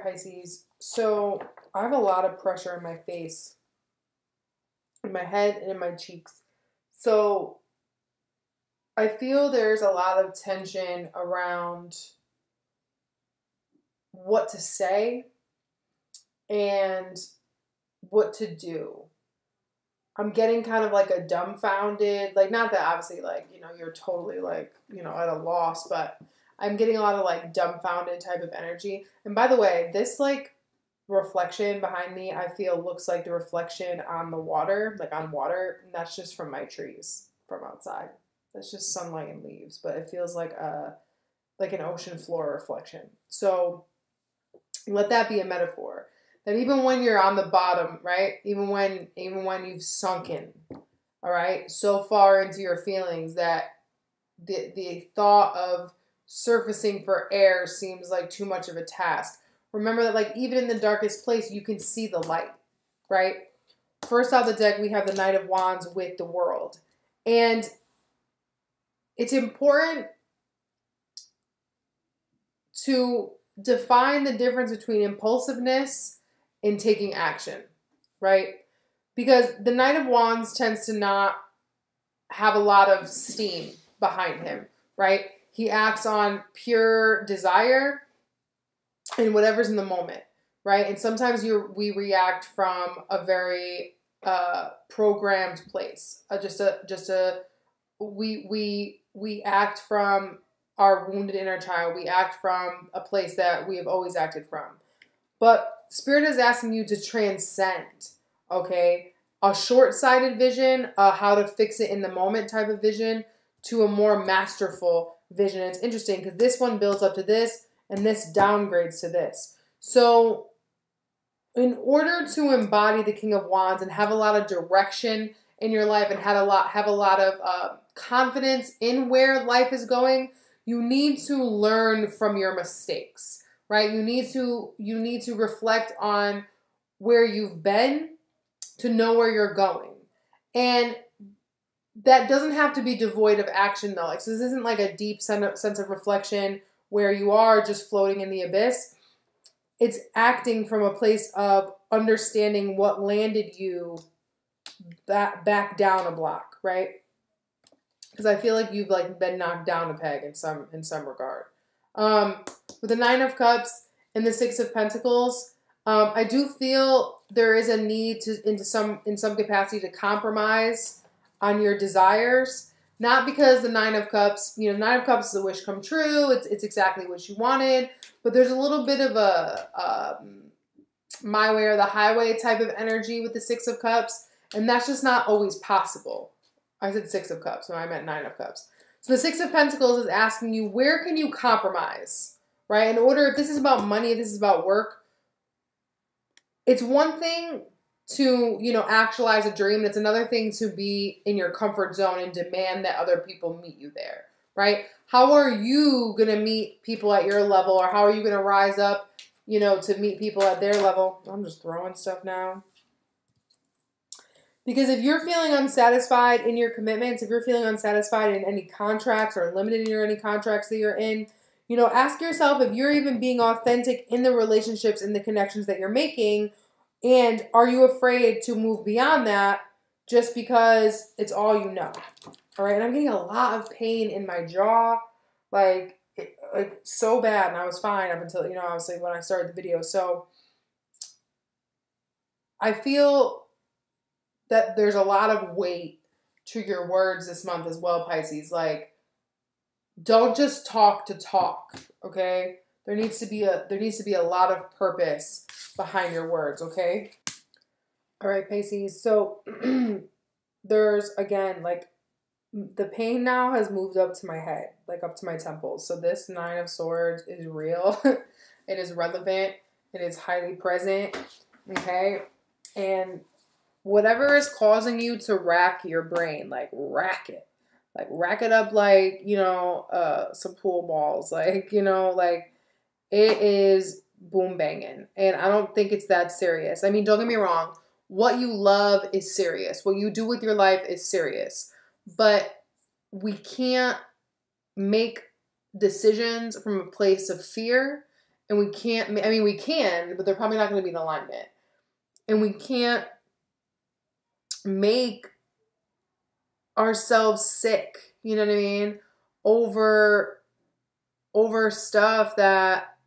Pisces. So I have a lot of pressure in my face, in my head, and in my cheeks. So I feel there's a lot of tension around what to say and what to do. I'm getting kind of like a dumbfounded, like, not that obviously, like, you know, you're totally like, you know, at a loss, but I'm getting a lot of like dumbfounded type of energy. And by the way, this like reflection behind me, I feel looks like the reflection on the water, like on water. And that's just from my trees from outside. That's just sunlight and leaves, but it feels like an ocean floor reflection. So let that be a metaphor. That even when you're on the bottom, right? Even when you've sunken, all right, so far into your feelings that the thought of surfacing for air seems like too much of a task. Remember that, like, even in the darkest place, you can see the light, right? First out the deck, we have the Knight of Wands with the World. And it's important to define the difference between impulsiveness and taking action, right? Because the Knight of Wands tends to not have a lot of steam behind him, right? He acts on pure desire and whatever's in the moment, right? And sometimes we react from a very programmed place. We act from our wounded inner child. We act from a place that we have always acted from. But Spirit is asking you to transcend, okay? A short-sighted vision, how to fix it in the moment type of vision, to a more masterful vision. And it's interesting because this one builds up to this, and this downgrades to this. So in order to embody the King of Wands and have a lot of direction in your life and have a lot of confidence in where life is going, you need to learn from your mistakes, right? You need to reflect on where you've been to know where you're going. And that doesn't have to be devoid of action, though. Like, so this isn't like a deep sense of reflection where you are just floating in the abyss. It's acting from a place of understanding what landed you back down a block, right? Because I feel like you've like been knocked down a peg in some regard. With the Nine of Cups and the Six of Pentacles, I do feel there is a need to, in some capacity, to compromise on your desires. Not because the Nine of Cups, you know, Nine of Cups is a wish come true. It's exactly what you wanted. But there's a little bit of a my way or the highway type of energy with the Six of Cups. And that's just not always possible. I said Six of Cups, no, I meant Nine of Cups. So the Six of Pentacles is asking you, where can you compromise, right? In order, if this is about money, if this is about work, it's one thing to, you know, actualize a dream. It's another thing to be in your comfort zone and demand that other people meet you there, right? How are you going to meet people at your level, or how are you going to rise up, you know, to meet people at their level? I'm just throwing stuff now. Because if you're feeling unsatisfied in your commitments, if you're feeling unsatisfied in any contracts or limited in any contracts that you're in, you know, ask yourself if you're even being authentic in the relationships and the connections that you're making. And are you afraid to move beyond that just because it's all you know? All right. And I'm getting a lot of pain in my jaw, like so bad. And I was fine up until, you know, obviously when I started the video. So I feel that there's a lot of weight to your words this month as well, Pisces. Like, don't just talk to talk, okay? There needs to be a lot of purpose behind your words, okay? All right, Pisces. So there's, again, like, the pain now has moved up to my head, like up to my temples. So this Nine of Swords is real. It is relevant. It is highly present, okay? And whatever is causing you to rack your brain, like rack it. Like rack it up like, you know, some pool balls. Like, you know, like it is boom banging. And I don't think it's that serious. I mean, don't get me wrong. What you love is serious. What you do with your life is serious. But we can't make decisions from a place of fear And we can't, I mean, we can, but they're probably not going to be in alignment. And we can't make ourselves sick, you know what I mean? Over stuff that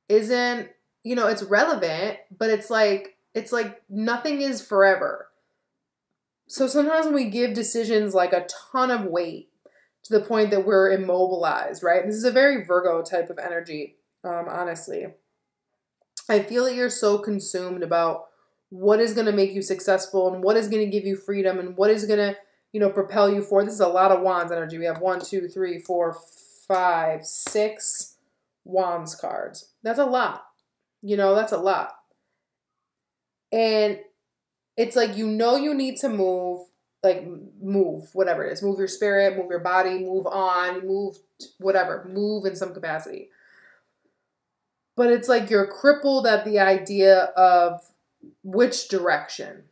isn't, you know, it's relevant, but it's like nothing is forever. So sometimes when we give decisions like a ton of weight to the point that we're immobilized, right? This is a very Virgo type of energy, honestly. I feel that you're so consumed about what is going to make you successful and what is going to give you freedom and what is going to, you know, propel you forward. This is a lot of wands energy. We have 1, 2, 3, 4, 5, 6 wands cards. That's a lot. You know, that's a lot. And it's like, you know, you need to move, like move, whatever it is. Move your spirit, move your body, move on, move whatever. Move in some capacity. But it's like you're crippled at the idea of which direction.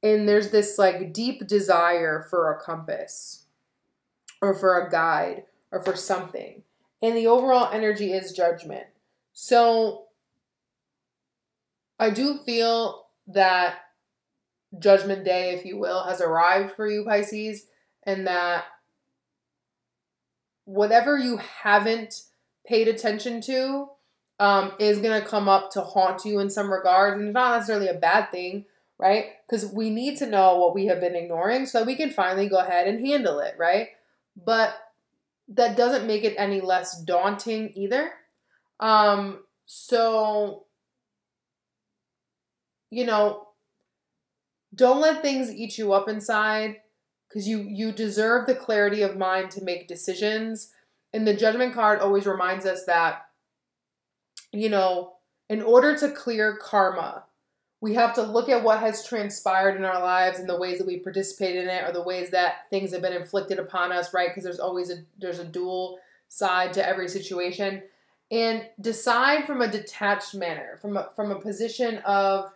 And there's this like deep desire for a compass or for a guide or for something. And the overall energy is judgment. So I do feel that Judgment Day, if you will, has arrived for you, Pisces, and that whatever you haven't paid attention to is going to come up to haunt you in some regards. And it's not necessarily a bad thing, right? Because we need to know what we have been ignoring so that we can finally go ahead and handle it, right? But that doesn't make it any less daunting either. So, you know, don't let things eat you up inside, because you deserve the clarity of mind to make decisions. And the Judgment card always reminds us that, you know, in order to clear karma, we have to look at what has transpired in our lives and the ways that we participated in it, or the ways that things have been inflicted upon us, right? Because there's always there's a dual side to every situation. And decide from a detached manner, from a position of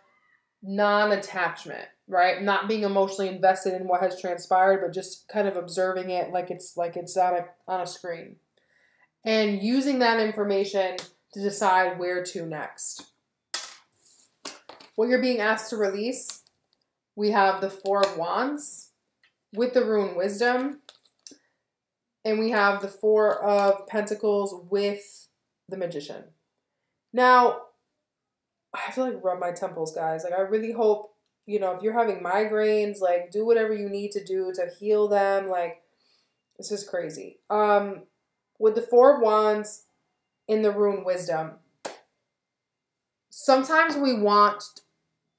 non-attachment, right? Not being emotionally invested in what has transpired, but just kind of observing it like it's on a screen. And using that information to decide where to next. What you're being asked to release, we have the Four of Wands with the rune Wisdom. And we have the Four of Pentacles with the Magician. Now, I have to like rub my temples, guys. Like, I really hope, you know, if you're having migraines, like, do whatever you need to do to heal them. Like, this is crazy. With the Four of Wands in the rune Wisdom, sometimes we want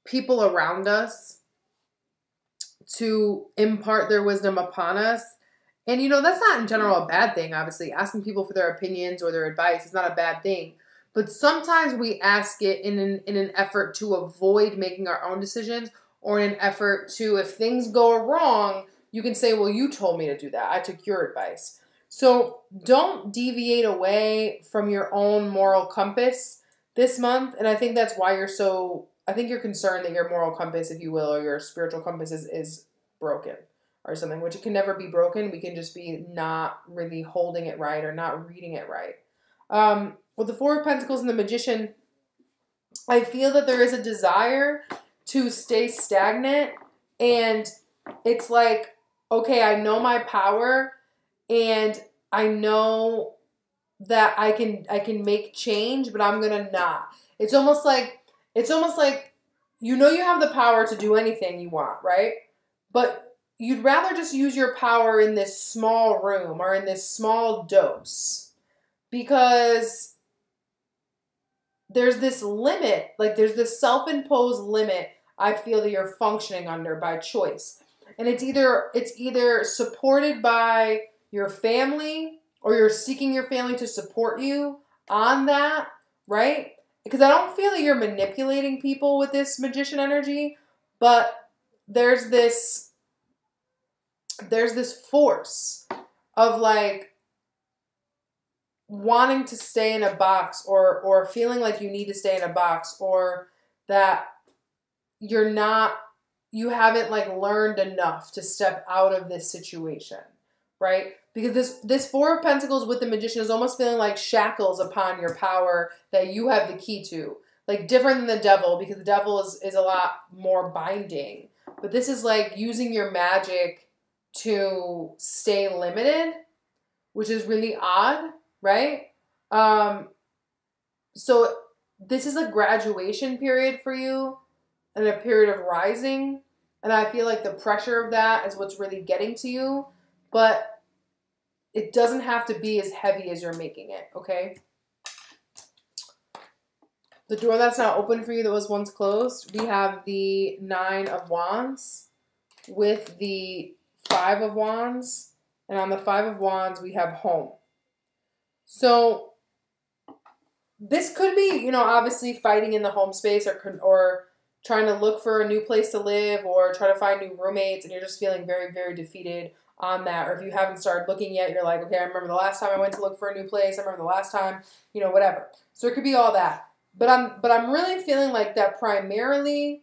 people around us to impart their wisdom upon us. And, you know, that's not in general a bad thing, obviously. Asking people for their opinions or their advice is not a bad thing. But sometimes we ask it in an effort to avoid making our own decisions, or in an effort to, if things go wrong, you can say, well, you told me to do that. I took your advice. So don't deviate away from your own moral compass this month. And I think that's why I think you're concerned that your moral compass, if you will, or your spiritual compass is broken or something, which it can never be broken. We can just be not really holding it right or not reading it right. With the Four of Pentacles and the Magician, I feel that there is a desire to stay stagnant. And it's like, okay, I know my power and I know that I can make change, but I'm going to not. It's almost like, you know, you have the power to do anything you want, right? But you'd rather just use your power in this small room or in this small dose, because there's this limit, like there's this self-imposed limit I feel that you're functioning under by choice. And it's either supported by your family, or you're seeking your family to support you on that, right? Because I don't feel that you're manipulating people with this Magician energy, but there's this force of like wanting to stay in a box, or feeling like you need to stay in a box, or that you haven't like learned enough to step out of this situation, right? Because this Four of Pentacles with the Magician is almost feeling like shackles upon your power that you have the key to. Like different than the Devil, because the Devil is a lot more binding. But this is like using your magic to stay limited, which is really odd, right? So this is a graduation period for you and a period of rising. And I feel like the pressure of that is what's really getting to you. But it doesn't have to be as heavy as you're making it, okay? The door that's now open for you that was once closed, we have the Nine of Wands with the Five of Wands. And on the Five of Wands, we have home. So this could be, you know, obviously fighting in the home space or trying to look for a new place to live or try to find new roommates and you're just feeling very, very defeated on that. Or if you haven't started looking yet, you're like, okay, I remember the last time I went to look for a new place. I remember the last time, you know, whatever. So it could be all that. But I'm really feeling like that primarily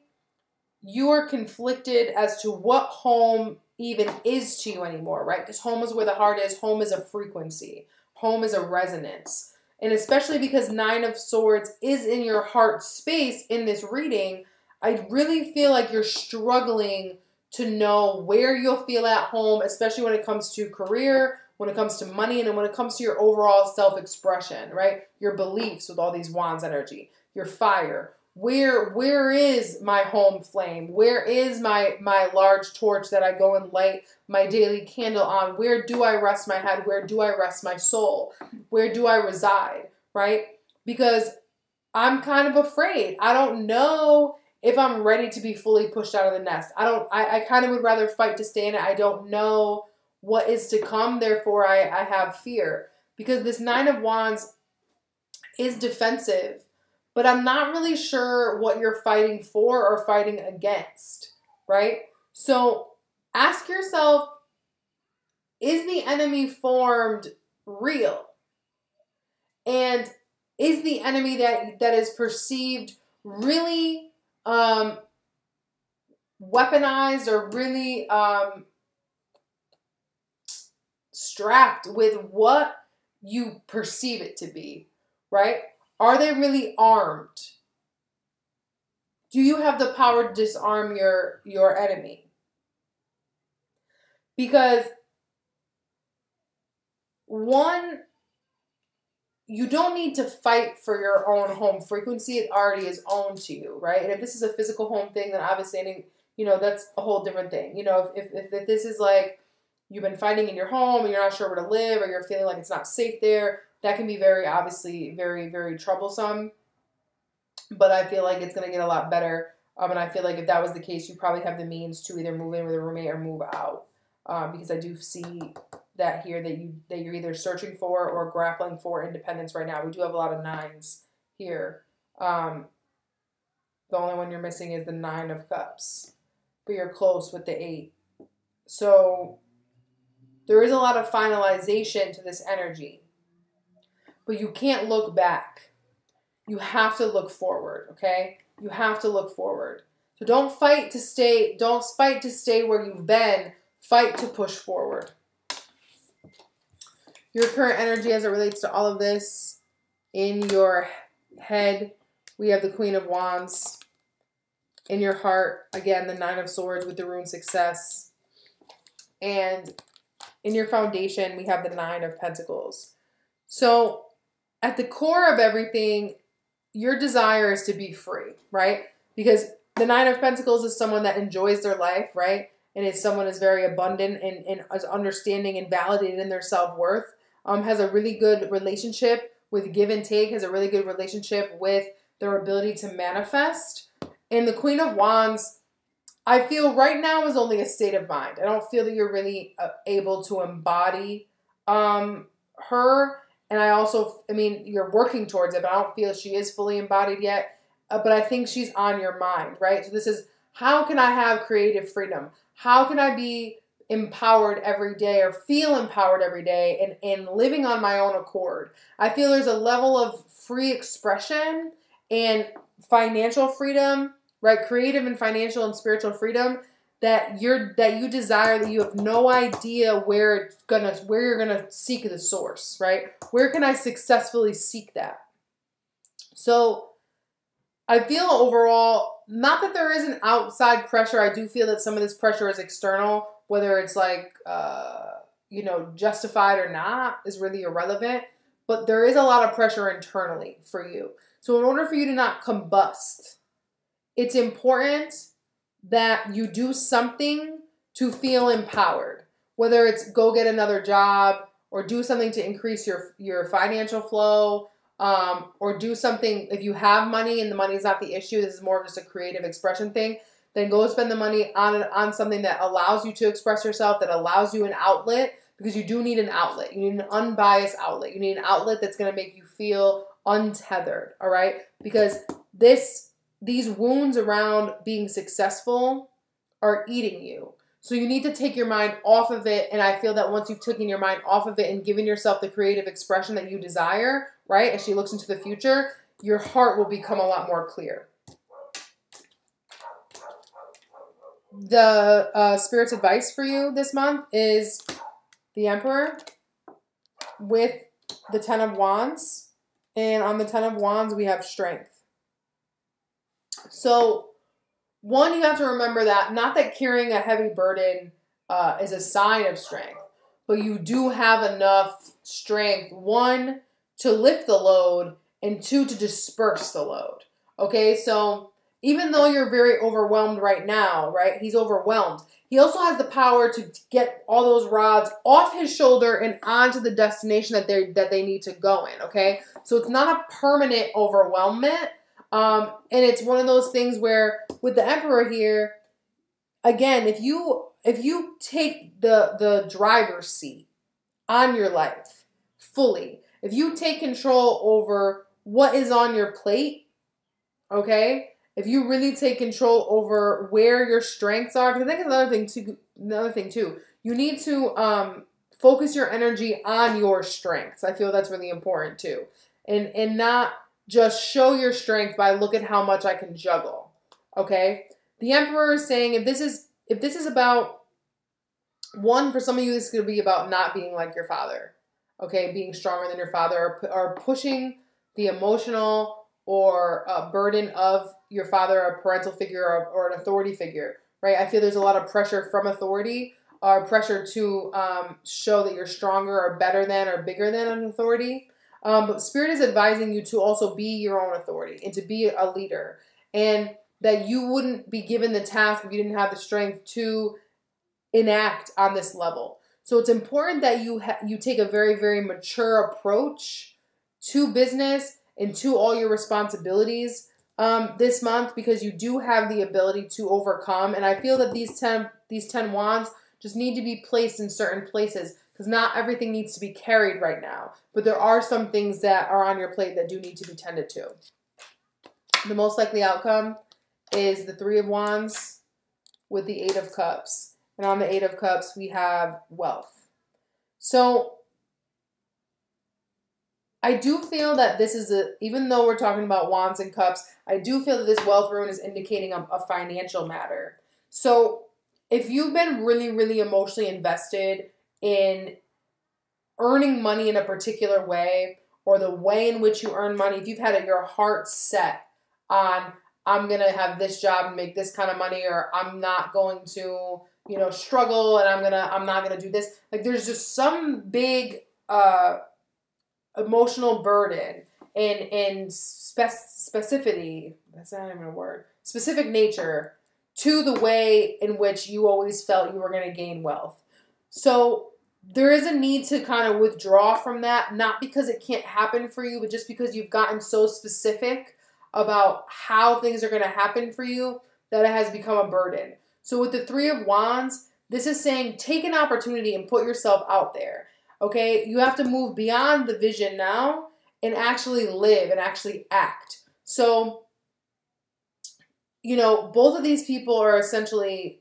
you are conflicted as to what home even is to you anymore, right? Because home is where the heart is. Home is a frequency. Home is a resonance. And especially because Nine of Swords is in your heart space in this reading, I really feel like you're struggling to know where you'll feel at home, especially when it comes to career, when it comes to money, and when it comes to your overall self-expression, right? Your beliefs with all these wands energy, your fire. Where is my home flame? Where is my large torch that I go and light my daily candle on? Where do I rest my head? Where do I rest my soul? Where do I reside, right? Because I'm kind of afraid. I don't know if I'm ready to be fully pushed out of the nest. I kind of would rather fight to stay in it. I don't know what is to come. Therefore, I have fear. Because this Nine of Wands is defensive. But I'm not really sure what you're fighting for or fighting against, right? So ask yourself, is the enemy formed real? And is the enemy that is perceived really weaponized or really strapped with what you perceive it to be, right? Are they really armed? Do you have the power to disarm your enemy? Because one, you don't need to fight for your own home frequency. It already is owned to you, right? And if this is a physical home thing, then obviously, you know, that's a whole different thing. You know, if this is like you've been fighting in your home and you're not sure where to live or you're feeling like it's not safe there, that can be very, obviously, very, very troublesome. But I feel like it's going to get a lot better. And I feel like if that was the case, you probably have the means to either move in with a roommate or move out. Because I do see that here that you're either searching for or grappling for independence right now. We do have a lot of nines here. The only one you're missing is the Nine of Cups. But you're close with the 8. So there is a lot of finalization to this energy. But you can't look back. You have to look forward, okay? You have to look forward. So don't fight to stay where you've been. Fight to push forward. Your current energy as it relates to all of this in your head, we have the Queen of Wands. In your heart, again, the Nine of Swords with the rune Success. And in your foundation, we have the Nine of Pentacles. So at the core of everything, your desire is to be free, right? Because the Nine of Pentacles is someone that enjoys their life, right? And is someone is very abundant and is understanding and validated in their self-worth. Has a really good relationship with give and take, has a really good relationship with their ability to manifest. And the Queen of Wands, I feel right now is only a state of mind. I don't feel that you're really able to embody her. And I mean, you're working towards it, but I don't feel she is fully embodied yet. But I think she's on your mind, right? So this is, how can I have creative freedom? How can I be empowered every day or feel empowered every day and living on my own accord? I feel there's a level of free expression and financial freedom, right? Creative and financial and spiritual freedom that you desire, that you have no idea where you're gonna seek the source, right? Where can I successfully seek that? So I feel overall, not that there isn't outside pressure. I do feel that some of this pressure is external, whether it's like justified or not is really irrelevant. But there is a lot of pressure internally for you. So in order for you to not combust, it's important that you do something to feel empowered. Whether it's go get another job, or do something to increase your financial flow, or do something, if you have money and the money is not the issue, this is more of just a creative expression thing, then go spend the money on something that allows you to express yourself, that allows you an outlet, because you do need an outlet. You need an unbiased outlet. You need an outlet that's going to make you feel untethered, all right? Because these wounds around being successful are eating you. So you need to take your mind off of it, and I feel that once you've taken your mind off of it and given yourself the creative expression that you desire, right, as she looks into the future, your heart will become a lot more clear. The Spirit's advice for you this month is the Emperor with the Ten of Wands, and on the Ten of Wands we have strength. So one, you have to remember that, not that carrying a heavy burden is a sign of strength, but you do have enough strength, one, to lift the load, and two, to disperse the load. Okay, so even though you're very overwhelmed right now, right, he's overwhelmed, he also has the power to get all those rods off his shoulder and onto the destination that they need to go in, okay? So it's not a permanent overwhelmment. And it's one of those things where with the Emperor here, again, if you take the driver's seat on your life fully, if you take control over what is on your plate, okay, if you really take control over where your strengths are, because I think another thing too, you need to focus your energy on your strengths. I feel that's really important too, and not just show your strength by look at how much I can juggle. Okay, the Emperor is saying if this is about, one, for some of you this is going to be about not being like your father. Okay, being stronger than your father, or pushing the emotional or burden of your father, a parental figure, or an authority figure, right? I feel there's a lot of pressure from authority, or pressure to show that you're stronger or better than or bigger than an authority. But Spirit is advising you to also be your own authority and to be a leader, and that you wouldn't be given the task if you didn't have the strength to enact on this level. So it's important that you take a very, very mature approach to business and to all your responsibilities this month, because you do have the ability to overcome. And I feel that these 10 wands just need to be placed in certain places, because not everything needs to be carried right now. But there are some things that are on your plate that do need to be tended to. The most likely outcome is the 3 of Wands with the 8 of Cups. And on the 8 of Cups, we have wealth. So I do feel that this is even though we're talking about Wands and Cups, I do feel that this wealth rune is indicating a financial matter. So if you've been really, really emotionally invested in earning money in a particular way, or the way in which you earn money, if you've had your heart set on, I'm going to have this job and make this kind of money, or I'm not going to, struggle, and I'm not going to do this. Like, there's just some big emotional burden and specificity, that's not even a word, specific nature to the way in which you always felt you were going to gain wealth. So there is a need to kind of withdraw from that, not because it can't happen for you, but just because you've gotten so specific about how things are going to happen for you that it has become a burden. So with the 3 of Wands, this is saying take an opportunity and put yourself out there. Okay, you have to move beyond the vision now and actually live and actually act. So, both of these people are essentially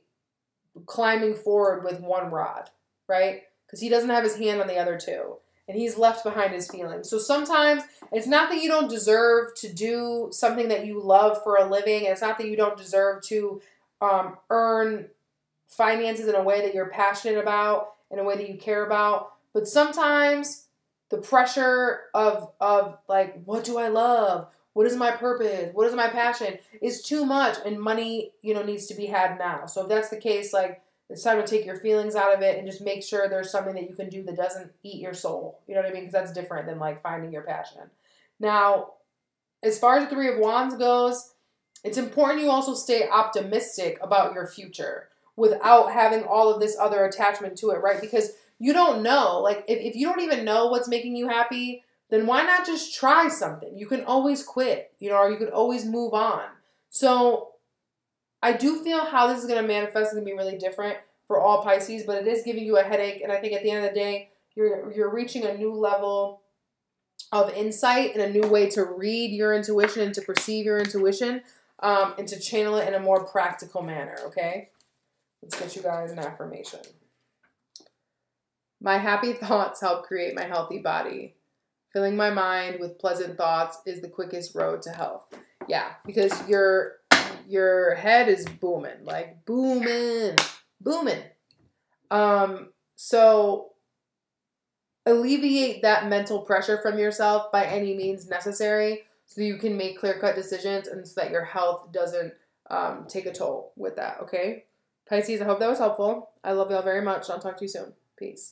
climbing forward with one rod, right? Because he doesn't have his hand on the other 2. And he's left behind his feelings. So sometimes it's not that you don't deserve to do something that you love for a living. And it's not that you don't deserve to earn finances in a way that you're passionate about, in a way that you care about. But sometimes the pressure of like, what do I love? What is my purpose? What is my passion? Is too much, and money, you know, needs to be had now. So if that's the case, like, it's time to take your feelings out of it and just make sure there's something that you can do that doesn't eat your soul. You know what I mean? Because that's different than like finding your passion. Now, as far as the Three of Wands goes, it's important you also stay optimistic about your future without having all of this other attachment to it, right? Because you don't know. Like, if you don't even know what's making you happy, then why not just try something? You can always quit, you know, or you could always move on. So I do feel how this is going to manifest is going to be really different for all Pisces, but it is giving you a headache. And I think at the end of the day, you're reaching a new level of insight and a new way to read your intuition and to perceive your intuition, and to channel it in a more practical manner, okay? Let's get you guys an affirmation. My happy thoughts help create my healthy body. Filling my mind with pleasant thoughts is the quickest road to health. Yeah, because your head is booming, like booming. So alleviate that mental pressure from yourself by any means necessary so you can make clear-cut decisions and so that your health doesn't take a toll with that, okay? Pisces, I hope that was helpful. I love y'all very much. I'll talk to you soon. Peace.